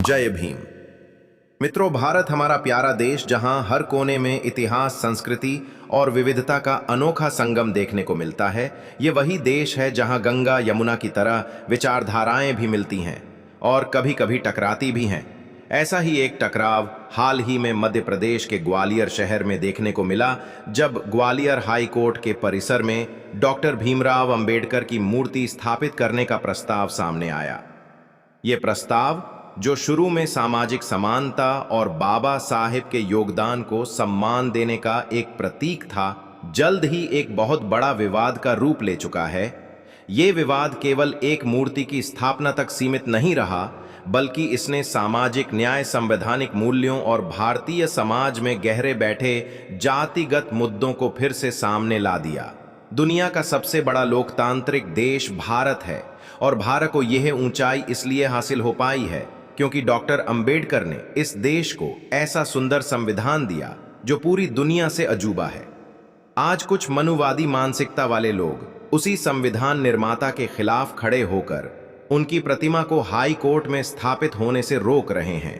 जय भीम। मित्रों, भारत हमारा प्यारा देश जहां हर कोने में इतिहास, संस्कृति और विविधता का अनोखा संगम देखने को मिलता है। ये वही देश है जहां गंगा यमुना की तरह विचारधाराएं भी मिलती हैं और कभी कभी टकराती भी हैं। ऐसा ही एक टकराव हाल ही में मध्य प्रदेश के ग्वालियर शहर में देखने को मिला, जब ग्वालियर हाई कोर्ट के परिसर में डॉक्टर भीमराव अंबेडकर की मूर्ति स्थापित करने का प्रस्ताव सामने आया। ये प्रस्ताव, जो शुरू में सामाजिक समानता और बाबा साहेब के योगदान को सम्मान देने का एक प्रतीक था, जल्द ही एक बहुत बड़ा विवाद का रूप ले चुका है। ये विवाद केवल एक मूर्ति की स्थापना तक सीमित नहीं रहा, बल्कि इसने सामाजिक न्याय, संवैधानिक मूल्यों और भारतीय समाज में गहरे बैठे जातिगत मुद्दों को फिर से सामने ला दिया। दुनिया का सबसे बड़ा लोकतांत्रिक देश भारत है, और भारत को यह ऊंचाई इसलिए हासिल हो पाई है क्योंकि डॉक्टर अंबेडकर ने इस देश को ऐसा सुंदर संविधान दिया जो पूरी दुनिया से अजूबा है। आज कुछ मनुवादी मानसिकता वाले लोग उसी संविधान निर्माता के खिलाफ खड़े होकर उनकी प्रतिमा को हाई कोर्ट में स्थापित होने से रोक रहे हैं।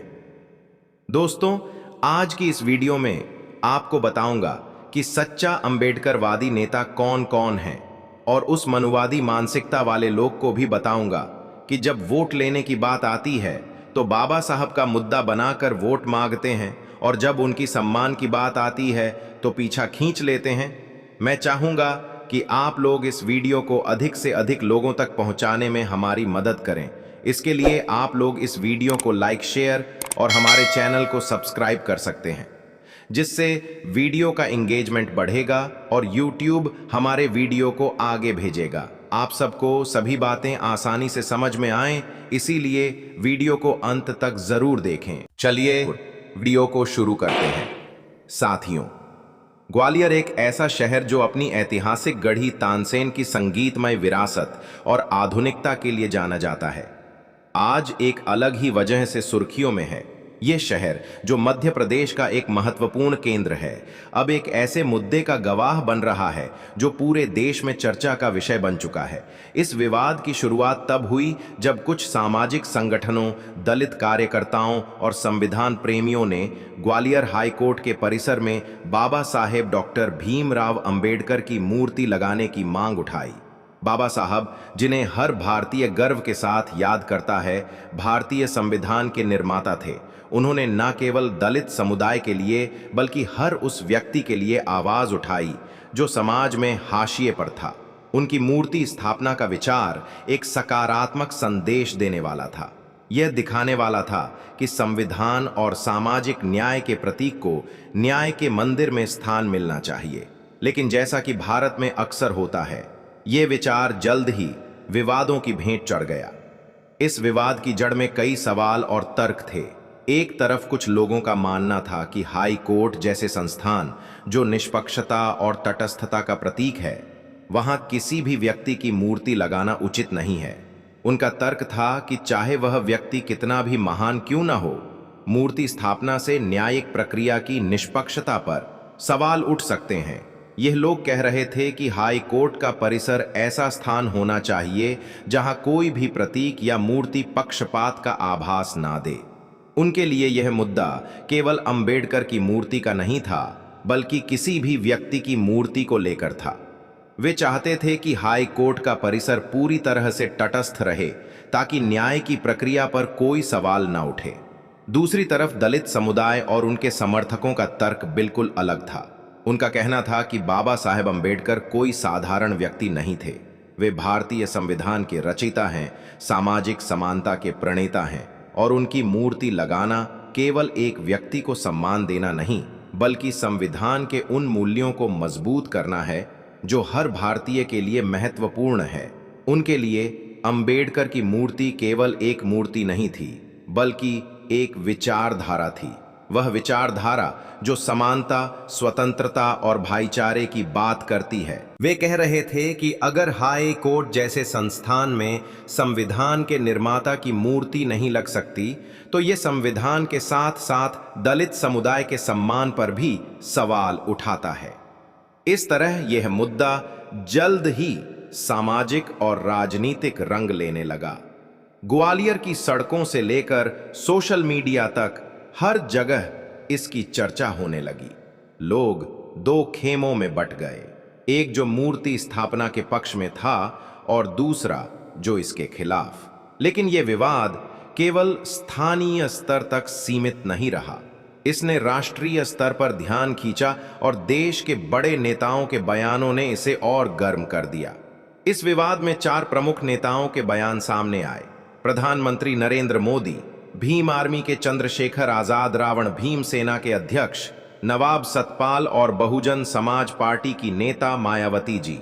दोस्तों, आज की इस वीडियो में आपको बताऊंगा कि सच्चा अंबेडकरवादी नेता कौन कौन है, और उस मनुवादी मानसिकता वाले लोग को भी बताऊंगा कि जब वोट लेने की बात आती है तो बाबा साहब का मुद्दा बनाकर वोट मांगते हैं, और जब उनकी सम्मान की बात आती है तो पीछा खींच लेते हैं। मैं चाहूंगा कि आप लोग इस वीडियो को अधिक से अधिक लोगों तक पहुंचाने में हमारी मदद करें। इसके लिए आप लोग इस वीडियो को लाइक, शेयर और हमारे चैनल को सब्सक्राइब कर सकते हैं, जिससे वीडियो का एंगेजमेंट बढ़ेगा और YouTube हमारे वीडियो को आगे भेजेगा। आप सबको सभी बातें आसानी से समझ में आएं, इसीलिए वीडियो को अंत तक जरूर देखें। चलिए वीडियो को शुरू करते हैं। साथियों, ग्वालियर एक ऐसा शहर जो अपनी ऐतिहासिक गढ़ी तानसेन की संगीतमय विरासत और आधुनिकता के लिए जाना जाता है, आज एक अलग ही वजह से सुर्खियों में है। ये शहर, जो मध्य प्रदेश का एक महत्वपूर्ण केंद्र है, अब एक ऐसे मुद्दे का गवाह बन रहा है जो पूरे देश में चर्चा का विषय बन चुका है। इस विवाद की शुरुआत तब हुई जब कुछ सामाजिक संगठनों, दलित कार्यकर्ताओं और संविधान प्रेमियों ने ग्वालियर हाई कोर्ट के परिसर में बाबा साहेब डॉक्टर भीमराव अंबेडकर की मूर्ति लगाने की मांग उठाई। बाबा साहब, जिन्हें हर भारतीय गर्व के साथ याद करता है, भारतीय संविधान के निर्माता थे। उन्होंने न केवल दलित समुदाय के लिए बल्कि हर उस व्यक्ति के लिए आवाज उठाई जो समाज में हाशिए पर था। उनकी मूर्ति स्थापना का विचार एक सकारात्मक संदेश देने वाला था। यह दिखाने वाला था कि संविधान और सामाजिक न्याय के प्रतीक को न्याय के मंदिर में स्थान मिलना चाहिए। लेकिन जैसा कि भारत में अक्सर होता है, ये विचार जल्द ही विवादों की भेंट चढ़ गया। इस विवाद की जड़ में कई सवाल और तर्क थे। एक तरफ कुछ लोगों का मानना था कि हाई कोर्ट जैसे संस्थान, जो निष्पक्षता और तटस्थता का प्रतीक है, वहां किसी भी व्यक्ति की मूर्ति लगाना उचित नहीं है। उनका तर्क था कि चाहे वह व्यक्ति कितना भी महान क्यों न हो, मूर्ति स्थापना से न्यायिक प्रक्रिया की निष्पक्षता पर सवाल उठ सकते हैं। यह लोग कह रहे थे कि हाई कोर्ट का परिसर ऐसा स्थान होना चाहिए जहां कोई भी प्रतीक या मूर्ति पक्षपात का आभास ना दे। उनके लिए यह मुद्दा केवल अंबेडकर की मूर्ति का नहीं था, बल्कि किसी भी व्यक्ति की मूर्ति को लेकर था। वे चाहते थे कि हाई कोर्ट का परिसर पूरी तरह से तटस्थ रहे ताकि न्याय की प्रक्रिया पर कोई सवाल न उठे। दूसरी तरफ दलित समुदाय और उनके समर्थकों का तर्क बिल्कुल अलग था। उनका कहना था कि बाबा साहेब अंबेडकर कोई साधारण व्यक्ति नहीं थे। वे भारतीय संविधान के रचयिता हैं, सामाजिक समानता के प्रणेता हैं, और उनकी मूर्ति लगाना केवल एक व्यक्ति को सम्मान देना नहीं, बल्कि संविधान के उन मूल्यों को मजबूत करना है जो हर भारतीय के लिए महत्वपूर्ण है। उनके लिए अंबेडकर की मूर्ति केवल एक मूर्ति नहीं थी, बल्कि एक विचारधारा थी। वह विचारधारा जो समानता, स्वतंत्रता और भाईचारे की बात करती है। वे कह रहे थे कि अगर हाई कोर्ट जैसे संस्थान में संविधान के निर्माता की मूर्ति नहीं लग सकती, तो ये संविधान के साथ साथ दलित समुदाय के सम्मान पर भी सवाल उठाता है। इस तरह यह मुद्दा जल्द ही सामाजिक और राजनीतिक रंग लेने लगा। ग्वालियर की सड़कों से लेकर सोशल मीडिया तक हर जगह इसकी चर्चा होने लगी। लोग दो खेमों में बट गए, एक जो मूर्ति स्थापना के पक्ष में था और दूसरा जो इसके खिलाफ। लेकिन यह विवाद केवल स्थानीय स्तर तक सीमित नहीं रहा, इसने राष्ट्रीय स्तर पर ध्यान खींचा और देश के बड़े नेताओं के बयानों ने इसे और गर्म कर दिया। इस विवाद में चार प्रमुख नेताओं के बयान सामने आए। प्रधानमंत्री नरेंद्र मोदी, भीम आर्मी के चंद्रशेखर आजाद, रावण भीम सेना के अध्यक्ष नवाब सतपाल और बहुजन समाज पार्टी की नेता मायावती जी।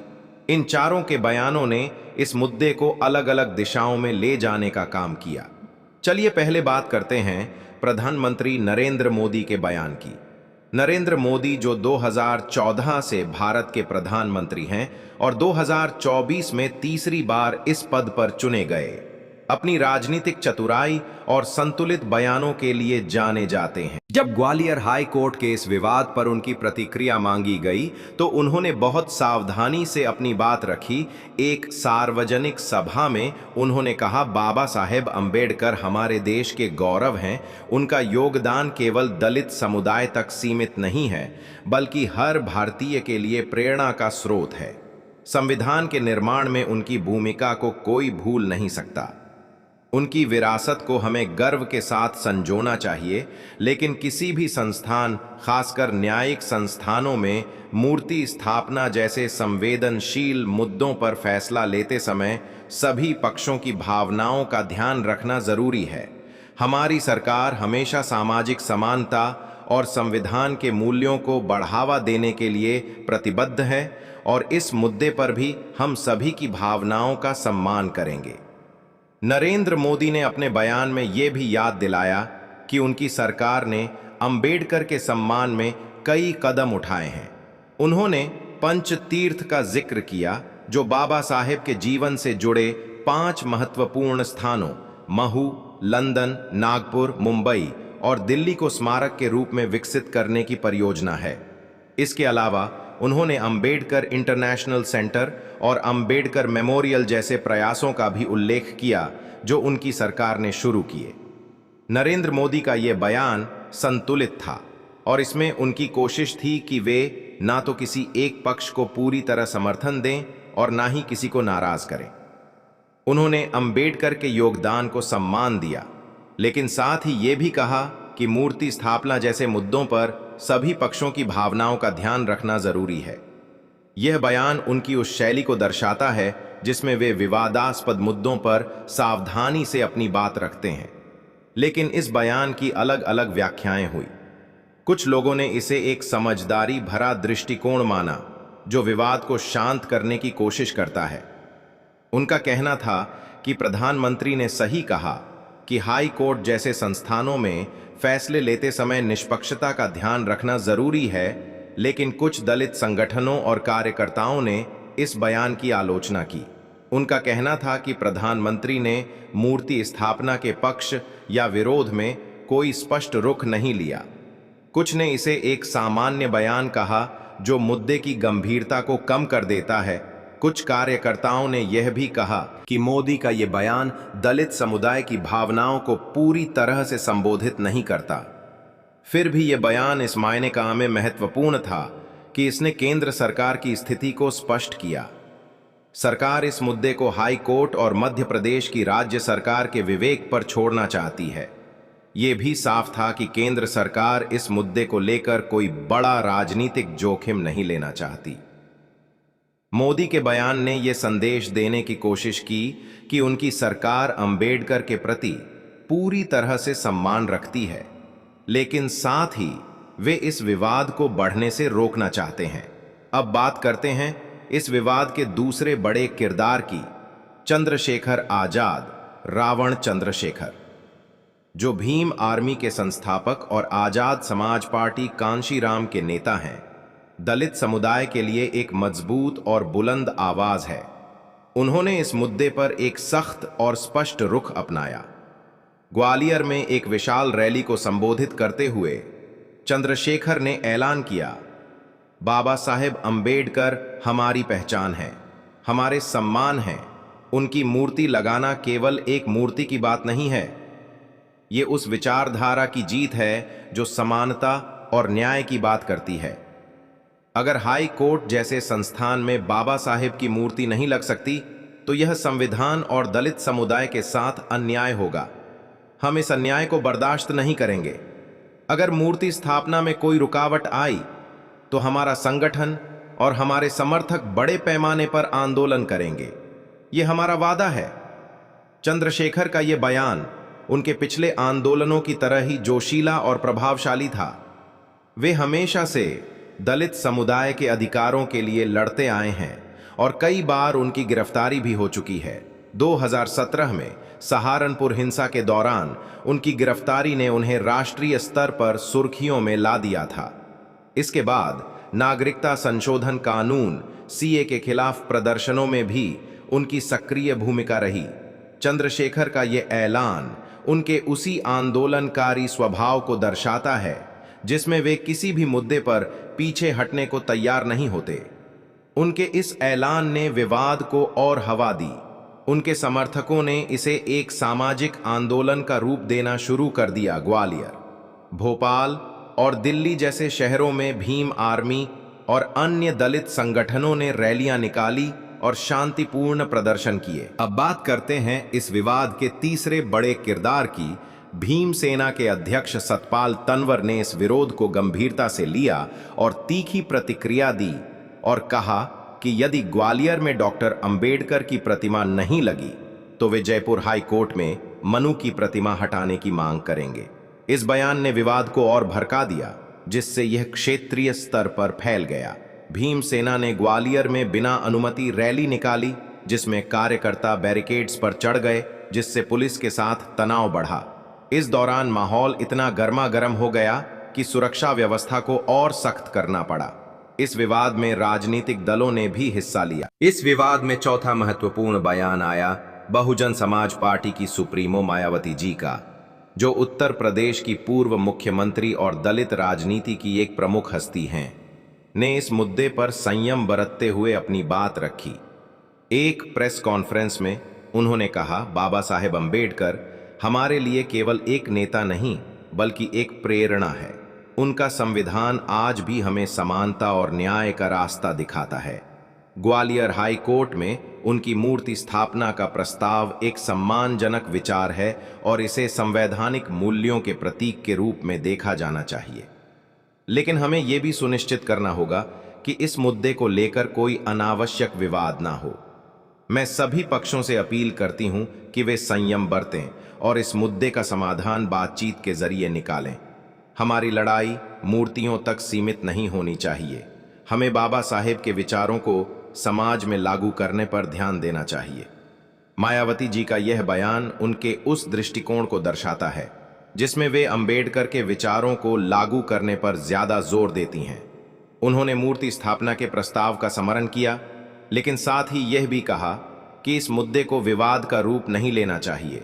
इन चारों के बयानों ने इस मुद्दे को अलग अलग दिशाओं में ले जाने का काम किया। चलिए पहले बात करते हैं प्रधानमंत्री नरेंद्र मोदी के बयान की। नरेंद्र मोदी जो 2014 से भारत के प्रधानमंत्री हैं और 2024 में तीसरी बार इस पद पर चुने गए, अपनी राजनीतिक चतुराई और संतुलित बयानों के लिए जाने जाते हैं। जब ग्वालियर हाई कोर्ट के इस विवाद पर उनकी प्रतिक्रिया मांगी गई तो उन्होंने बहुत सावधानी से अपनी बात रखी। एक सार्वजनिक सभा में उन्होंने कहा, बाबा साहेब अंबेडकर हमारे देश के गौरव हैं। उनका योगदान केवल दलित समुदाय तक सीमित नहीं है, बल्कि हर भारतीय के लिए प्रेरणा का स्रोत है। संविधान के निर्माण में उनकी भूमिका को कोई भूल नहीं सकता। उनकी विरासत को हमें गर्व के साथ संजोना चाहिए, लेकिन किसी भी संस्थान, खासकर न्यायिक संस्थानों में मूर्ति स्थापना जैसे संवेदनशील मुद्दों पर फैसला लेते समय सभी पक्षों की भावनाओं का ध्यान रखना जरूरी है। हमारी सरकार हमेशा सामाजिक समानता और संविधान के मूल्यों को बढ़ावा देने के लिए प्रतिबद्ध है और इस मुद्दे पर भी हम सभी की भावनाओं का सम्मान करेंगे। नरेंद्र मोदी ने अपने बयान में यह भी याद दिलाया कि उनकी सरकार ने अंबेडकर के सम्मान में कई कदम उठाए हैं। उन्होंने पंच तीर्थ का जिक्र किया, जो बाबा साहेब के जीवन से जुड़े 5 महत्वपूर्ण स्थानों महू, लंदन, नागपुर, मुंबई और दिल्ली को स्मारक के रूप में विकसित करने की परियोजना है। इसके अलावा उन्होंने अंबेडकर इंटरनेशनल सेंटर और अंबेडकर मेमोरियल जैसे प्रयासों का भी उल्लेख किया, जो उनकी सरकार ने शुरू किए। नरेंद्र मोदी का यह बयान संतुलित था और इसमें उनकी कोशिश थी कि वे ना तो किसी एक पक्ष को पूरी तरह समर्थन दें और ना ही किसी को नाराज करें। उन्होंने अंबेडकर के योगदान को सम्मान दिया, लेकिन साथ ही ये भी कहा कि मूर्ति स्थापना जैसे मुद्दों पर सभी पक्षों की भावनाओं का ध्यान रखना जरूरी है। यह बयान उनकी उस शैली को दर्शाता है जिसमें वे विवादास्पद मुद्दों पर सावधानी से अपनी बात रखते हैं। लेकिन इस बयान की अलग अलग व्याख्याएं हुई। कुछ लोगों ने इसे एक समझदारी भरा दृष्टिकोण माना, जो विवाद को शांत करने की कोशिश करता है। उनका कहना था कि प्रधानमंत्री ने सही कहा कि हाई कोर्ट जैसे संस्थानों में फैसले लेते समय निष्पक्षता का ध्यान रखना जरूरी है, लेकिन कुछ दलित संगठनों और कार्यकर्ताओं ने इस बयान की आलोचना की। उनका कहना था कि प्रधानमंत्री ने मूर्ति स्थापना के पक्ष या विरोध में कोई स्पष्ट रुख नहीं लिया। कुछ ने इसे एक सामान्य बयान कहा, जो मुद्दे की गंभीरता को कम कर देता है। कुछ कार्यकर्ताओं ने यह भी कहा कि मोदी का यह बयान दलित समुदाय की भावनाओं को पूरी तरह से संबोधित नहीं करता। फिर भी यह बयान इस मायने का में महत्वपूर्ण था कि इसने केंद्र सरकार की स्थिति को स्पष्ट किया। सरकार इस मुद्दे को हाई कोर्ट और मध्य प्रदेश की राज्य सरकार के विवेक पर छोड़ना चाहती है। यह भी साफ था कि केंद्र सरकार इस मुद्दे को लेकर कोई बड़ा राजनीतिक जोखिम नहीं लेना चाहती। मोदी के बयान ने यह संदेश देने की कोशिश की कि उनकी सरकार अंबेडकर के प्रति पूरी तरह से सम्मान रखती है, लेकिन साथ ही वे इस विवाद को बढ़ने से रोकना चाहते हैं। अब बात करते हैं इस विवाद के दूसरे बड़े किरदार की, चंद्रशेखर आजाद, रावण चंद्रशेखर, जो भीम आर्मी के संस्थापक और आजाद समाज पार्टी कांशीराम के नेता हैं। दलित समुदाय के लिए एक मजबूत और बुलंद आवाज है। उन्होंने इस मुद्दे पर एक सख्त और स्पष्ट रुख अपनाया। ग्वालियर में एक विशाल रैली को संबोधित करते हुए चंद्रशेखर ने ऐलान किया, बाबा साहेब अंबेडकर हमारी पहचान है, हमारे सम्मान हैं उनकी मूर्ति लगाना केवल एक मूर्ति की बात नहीं है, ये उस विचारधारा की जीत है जो समानता और न्याय की बात करती है। अगर हाई कोर्ट जैसे संस्थान में बाबा साहेब की मूर्ति नहीं लग सकती, तो यह संविधान और दलित समुदाय के साथ अन्याय होगा। हम इस अन्याय को बर्दाश्त नहीं करेंगे। अगर मूर्ति स्थापना में कोई रुकावट आई, तो हमारा संगठन और हमारे समर्थक बड़े पैमाने पर आंदोलन करेंगे। यह हमारा वादा है। चंद्रशेखर का यह बयान उनके पिछले आंदोलनों की तरह ही जोशीला और प्रभावशाली था। वे हमेशा से दलित समुदाय के अधिकारों के लिए लड़ते आए हैं और कई बार उनकी गिरफ्तारी भी हो चुकी है। 2017 में सहारनपुर हिंसा के दौरान उनकी गिरफ्तारी ने उन्हें राष्ट्रीय स्तर पर सुर्खियों में ला दिया था। इसके बाद नागरिकता संशोधन कानून सीए के खिलाफ प्रदर्शनों में भी उनकी सक्रिय भूमिका रही। चंद्रशेखर का यह ऐलान उनके उसी आंदोलनकारी स्वभाव को दर्शाता है जिसमें वे किसी भी मुद्दे पर पीछे हटने को तैयार नहीं होते। उनके इस ऐलान ने विवाद को और हवा दी। उनके समर्थकों ने इसे एक सामाजिक आंदोलन का रूप देना शुरू कर दिया। ग्वालियर, भोपाल और दिल्ली जैसे शहरों में भीम आर्मी और अन्य दलित संगठनों ने रैलियां निकाली और शांतिपूर्ण प्रदर्शन किए। अब बात करते हैं इस विवाद के तीसरे बड़े किरदार की। भीम सेना के अध्यक्ष सतपाल तंवर ने इस विरोध को गंभीरता से लिया और तीखी प्रतिक्रिया दी और कहा कि यदि ग्वालियर में डॉक्टर अंबेडकर की प्रतिमा नहीं लगी, तो वे जयपुर हाई कोर्ट में मनु की प्रतिमा हटाने की मांग करेंगे। इस बयान ने विवाद को और भड़का दिया, जिससे यह क्षेत्रीय स्तर पर फैल गया। भीम सेना ने ग्वालियर में बिना अनुमति रैली निकाली, जिसमें कार्यकर्ता बैरिकेड्स पर चढ़ गए, जिससे पुलिस के साथ तनाव बढ़ा। इस दौरान माहौल इतना गर्मा गर्म हो गया कि सुरक्षा व्यवस्था को और सख्त करना पड़ा। इस विवाद में राजनीतिक दलों ने भी हिस्सा लिया। इस विवाद में चौथा महत्वपूर्ण बयान आया बहुजन समाज पार्टी की सुप्रीमो मायावती जी का, जो उत्तर प्रदेश की पूर्व मुख्यमंत्री और दलित राजनीति की एक प्रमुख हस्ती हैं, ने इस मुद्दे पर संयम बरतते हुए अपनी बात रखी। एक प्रेस कॉन्फ्रेंस में उन्होंने कहा, बाबा साहेब अंबेडकर हमारे लिए केवल एक नेता नहीं बल्कि एक प्रेरणा है। उनका संविधान आज भी हमें समानता और न्याय का रास्ता दिखाता है। ग्वालियर हाई कोर्ट में उनकी मूर्ति स्थापना का प्रस्ताव एक सम्मानजनक विचार है और इसे संवैधानिक मूल्यों के प्रतीक के रूप में देखा जाना चाहिए। लेकिन हमें यह भी सुनिश्चित करना होगा कि इस मुद्दे को लेकर कोई अनावश्यक विवाद ना हो। मैं सभी पक्षों से अपील करती हूं कि वे संयम बरतें और इस मुद्दे का समाधान बातचीत के जरिए निकालें। हमारी लड़ाई मूर्तियों तक सीमित नहीं होनी चाहिए। हमें बाबा साहेब के विचारों को समाज में लागू करने पर ध्यान देना चाहिए। मायावती जी का यह बयान उनके उस दृष्टिकोण को दर्शाता है जिसमें वे अंबेडकर के विचारों को लागू करने पर ज्यादा जोर देती हैं। उन्होंने मूर्ति स्थापना के प्रस्ताव का समर्थन किया, लेकिन साथ ही यह भी कहा कि इस मुद्दे को विवाद का रूप नहीं लेना चाहिए।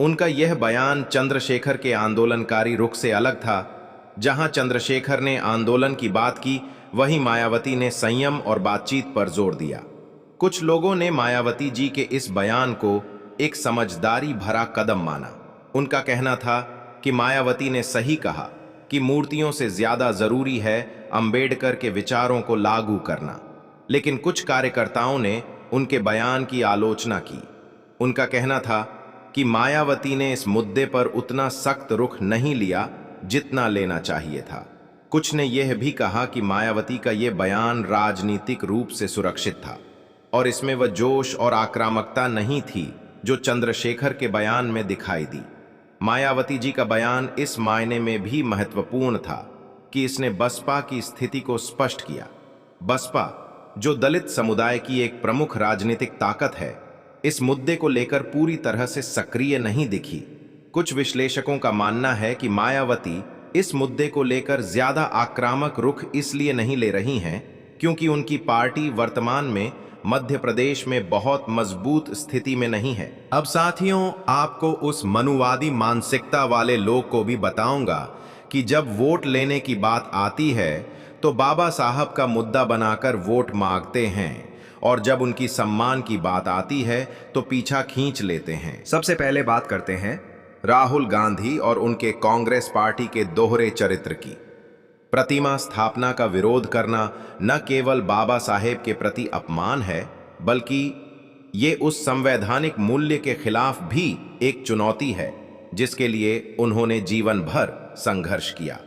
उनका यह बयान चंद्रशेखर के आंदोलनकारी रुख से अलग था। जहां चंद्रशेखर ने आंदोलन की बात की, वहीं मायावती ने संयम और बातचीत पर जोर दिया। कुछ लोगों ने मायावती जी के इस बयान को एक समझदारी भरा कदम माना। उनका कहना था कि मायावती ने सही कहा कि मूर्तियों से ज्यादा जरूरी है अंबेडकर के विचारों को लागू करना। लेकिन कुछ कार्यकर्ताओं ने उनके बयान की आलोचना की। उनका कहना था कि मायावती ने इस मुद्दे पर उतना सख्त रुख नहीं लिया जितना लेना चाहिए था। कुछ ने यह भी कहा कि मायावती का यह बयान राजनीतिक रूप से सुरक्षित था और इसमें वह जोश और आक्रामकता नहीं थी जो चंद्रशेखर के बयान में दिखाई दी। मायावती जी का बयान इस मायने में भी महत्वपूर्ण था कि इसने बसपा की स्थिति को स्पष्ट किया। बसपा, जो दलित समुदाय की एक प्रमुख राजनीतिक ताकत है, इस मुद्दे को लेकर पूरी तरह से सक्रिय नहीं दिखी। कुछ विश्लेषकों का मानना है कि मायावती इस मुद्दे को लेकर ज्यादा आक्रामक रुख इसलिए नहीं ले रही हैं क्योंकि उनकी पार्टी वर्तमान में मध्य प्रदेश में बहुत मजबूत स्थिति में नहीं है। अब साथियों, आपको उस मनुवादी मानसिकता वाले लोग को भी बताऊंगा कि जब वोट लेने की बात आती है तो बाबा साहब का मुद्दा बनाकर वोट मांगते हैं और जब उनकी सम्मान की बात आती है तो पीछा खींच लेते हैं। सबसे पहले बात करते हैं राहुल गांधी और उनके कांग्रेस पार्टी के दोहरे चरित्र की। प्रतिमा स्थापना का विरोध करना न केवल बाबा साहेब के प्रति अपमान है, बल्कि ये उस संवैधानिक मूल्य के खिलाफ भी एक चुनौती है जिसके लिए उन्होंने जीवन भर संघर्ष किया।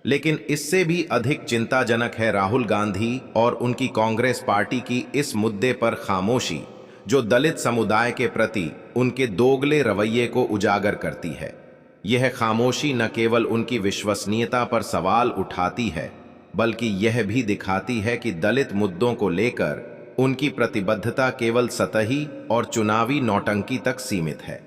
लेकिन इससे भी अधिक चिंताजनक है राहुल गांधी और उनकी कांग्रेस पार्टी की इस मुद्दे पर खामोशी, जो दलित समुदाय के प्रति उनके दोगले रवैये को उजागर करती है। यह खामोशी न केवल उनकी विश्वसनीयता पर सवाल उठाती है, बल्कि यह भी दिखाती है कि दलित मुद्दों को लेकर उनकी प्रतिबद्धता केवल सतही और चुनावी नौटंकी तक सीमित है।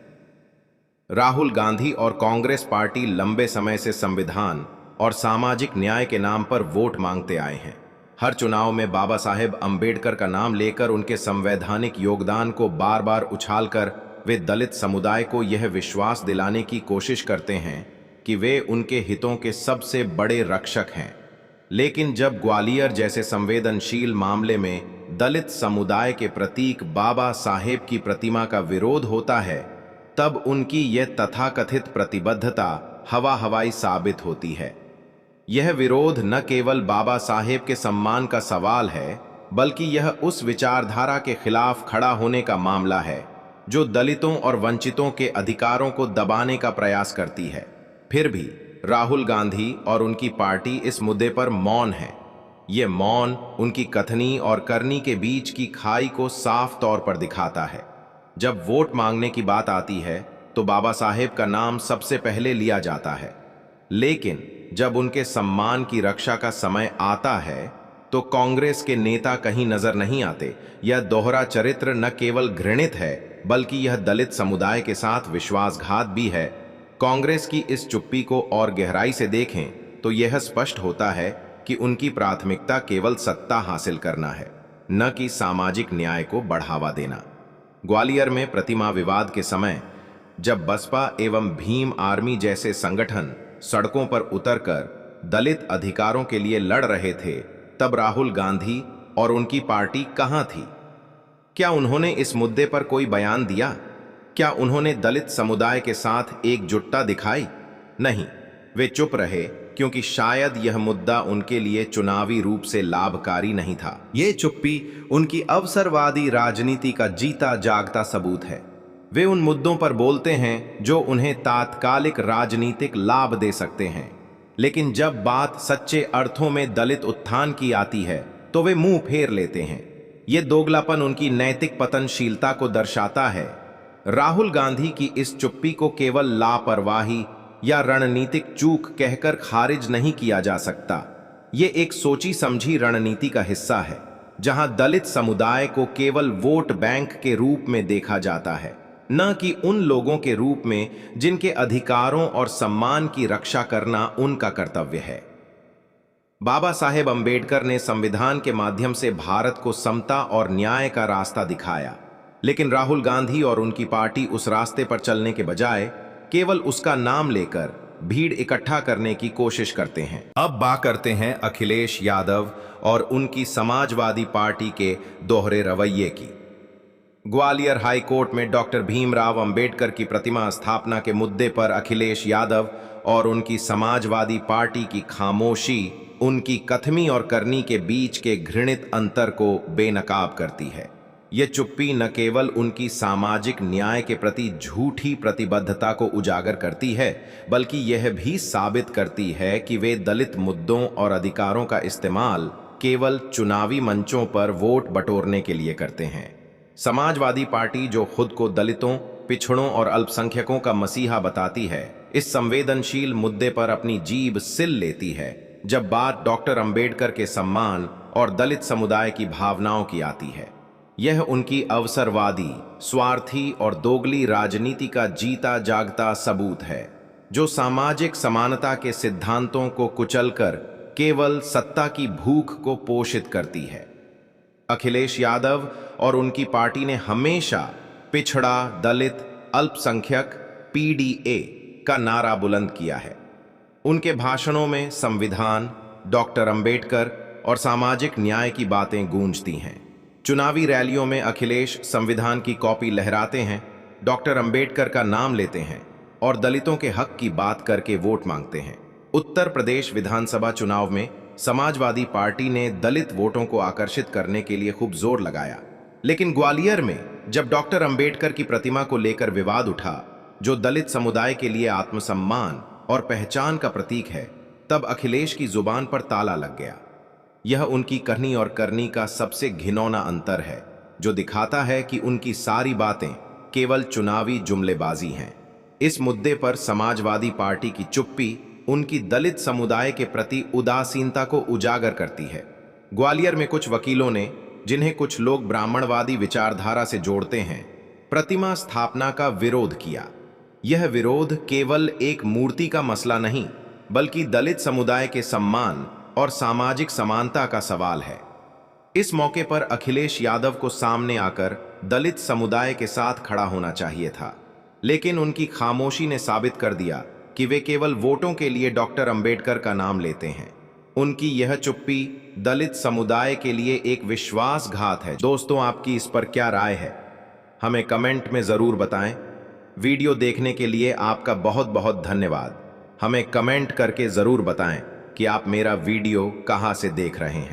राहुल गांधी और कांग्रेस पार्टी लंबे समय से संविधान और सामाजिक न्याय के नाम पर वोट मांगते आए हैं। हर चुनाव में बाबा साहेब अंबेडकर का नाम लेकर उनके संवैधानिक योगदान को बार बार उछालकर वे दलित समुदाय को यह विश्वास दिलाने की कोशिश करते हैं कि वे उनके हितों के सबसे बड़े रक्षक हैं। लेकिन जब ग्वालियर जैसे संवेदनशील मामले में दलित समुदाय के प्रतीक बाबा साहेब की प्रतिमा का विरोध होता है, तब उनकी यह तथाकथित प्रतिबद्धता हवा हवाई साबित होती है। यह विरोध न केवल बाबा साहेब के सम्मान का सवाल है, बल्कि यह उस विचारधारा के खिलाफ खड़ा होने का मामला है जो दलितों और वंचितों के अधिकारों को दबाने का प्रयास करती है। फिर भी राहुल गांधी और उनकी पार्टी इस मुद्दे पर मौन है। ये मौन उनकी कथनी और करनी के बीच की खाई को साफ तौर पर दिखाता है। जब वोट मांगने की बात आती है तो बाबा साहेब का नाम सबसे पहले लिया जाता है, लेकिन जब उनके सम्मान की रक्षा का समय आता है तो कांग्रेस के नेता कहीं नजर नहीं आते। यह दोहरा चरित्र न केवल घृणित है, बल्कि यह दलित समुदाय के साथ विश्वासघात भी है। कांग्रेस की इस चुप्पी को और गहराई से देखें तो यह स्पष्ट होता है कि उनकी प्राथमिकता केवल सत्ता हासिल करना है, न कि सामाजिक न्याय को बढ़ावा देना। ग्वालियर में प्रतिमा विवाद के समय जब बसपा एवं भीम आर्मी जैसे संगठन सड़कों पर उतरकर दलित अधिकारों के लिए लड़ रहे थे, तब राहुल गांधी और उनकी पार्टी कहां थी? क्या उन्होंने इस मुद्दे पर कोई बयान दिया? क्या उन्होंने दलित समुदाय के साथ एकजुटता दिखाई? नहीं, वे चुप रहे क्योंकि शायद यह मुद्दा उनके लिए चुनावी रूप से लाभकारी नहीं था। ये चुप्पी उनकी अवसरवादी राजनीति का जीता जागता सबूत है। वे उन मुद्दों पर बोलते हैं जो उन्हें तात्कालिक राजनीतिक लाभ दे सकते हैं, लेकिन जब बात सच्चे अर्थों में दलित उत्थान की आती है तो वे मुंह फेर लेते हैं। ये दोगलापन उनकी नैतिक पतनशीलता को दर्शाता है। राहुल गांधी की इस चुप्पी को केवल लापरवाही या रणनीतिक चूक कहकर खारिज नहीं किया जा सकता। ये एक सोची समझी रणनीति का हिस्सा है, जहां दलित समुदाय को केवल वोट बैंक के रूप में देखा जाता है, न कि उन लोगों के रूप में जिनके अधिकारों और सम्मान की रक्षा करना उनका कर्तव्य है। बाबा साहेब अंबेडकर ने संविधान के माध्यम से भारत को समता और न्याय का रास्ता दिखाया, लेकिन राहुल गांधी और उनकी पार्टी उस रास्ते पर चलने के बजाय केवल उसका नाम लेकर भीड़ इकट्ठा करने की कोशिश करते हैं। अब बात करते हैं अखिलेश यादव और उनकी समाजवादी पार्टी के दोहरे रवैये की। ग्वालियर हाई कोर्ट में डॉक्टर भीमराव अंबेडकर की प्रतिमा स्थापना के मुद्दे पर अखिलेश यादव और उनकी समाजवादी पार्टी की खामोशी उनकी कथनी और करनी के बीच के घृणित अंतर को बेनकाब करती है। यह चुप्पी न केवल उनकी सामाजिक न्याय के प्रति झूठी प्रतिबद्धता को उजागर करती है, बल्कि यह भी साबित करती है कि वे दलित मुद्दों और अधिकारों का इस्तेमाल केवल चुनावी मंचों पर वोट बटोरने के लिए करते हैं। समाजवादी पार्टी, जो खुद को दलितों, पिछड़ों और अल्पसंख्यकों का मसीहा बताती है, इस संवेदनशील मुद्दे पर अपनी जीभ सिल लेती है जब बात डॉक्टर अंबेडकर के सम्मान और दलित समुदाय की भावनाओं की आती है। यह उनकी अवसरवादी, स्वार्थी और दोगली राजनीति का जीता जागता सबूत है, जो सामाजिक समानता के सिद्धांतों को कुचलकर केवल सत्ता की भूख को पोषित करती है। अखिलेश यादव और उनकी पार्टी ने हमेशा पिछड़ा, दलित, अल्पसंख्यक, पीडीए का नारा बुलंद किया है। उनके भाषणों में संविधान, डॉक्टर अंबेडकर और सामाजिक न्याय की बातें गूंजती हैं। चुनावी रैलियों में अखिलेश संविधान की कॉपी लहराते हैं, डॉक्टर अंबेडकर का नाम लेते हैं और दलितों के हक की बात करके वोट मांगते हैं। उत्तर प्रदेश विधानसभा चुनाव में समाजवादी पार्टी ने दलित वोटों को आकर्षित करने के लिए खूब जोर लगाया, लेकिन ग्वालियर में जब डॉक्टर अंबेडकर की प्रतिमा को लेकर विवाद उठा, जो दलित समुदाय के लिए आत्मसम्मान और पहचान का प्रतीक है, तब अखिलेश की जुबान पर ताला लग गया। यह उनकी कहनी और करनी का सबसे घिनौना अंतर है, जो दिखाता है कि उनकी सारी बातें केवल चुनावी जुमलेबाजी हैं। इस मुद्दे पर समाजवादी पार्टी की चुप्पी उनकी दलित समुदाय के प्रति उदासीनता को उजागर करती है। ग्वालियर में कुछ वकीलों ने, जिन्हें कुछ लोग ब्राह्मणवादी विचारधारा से जोड़ते हैं, प्रतिमा स्थापना का विरोध किया। यह विरोध केवल एक मूर्ति का मसला नहीं, बल्कि दलित समुदाय के सम्मान और सामाजिक समानता का सवाल है। इस मौके पर अखिलेश यादव को सामने आकर दलित समुदाय के साथ खड़ा होना चाहिए था, लेकिन उनकी खामोशी ने साबित कर दिया कि वे केवल वोटों के लिए डॉक्टर अंबेडकर का नाम लेते हैं। उनकी यह चुप्पी दलित समुदाय के लिए एक विश्वासघात है। दोस्तों, आपकी इस पर क्या राय है? हमें कमेंट में जरूर बताएं। वीडियो देखने के लिए आपका बहुत बहुत धन्यवाद। हमें कमेंट करके जरूर बताएं कि आप मेरा वीडियो कहां से देख रहे हैं।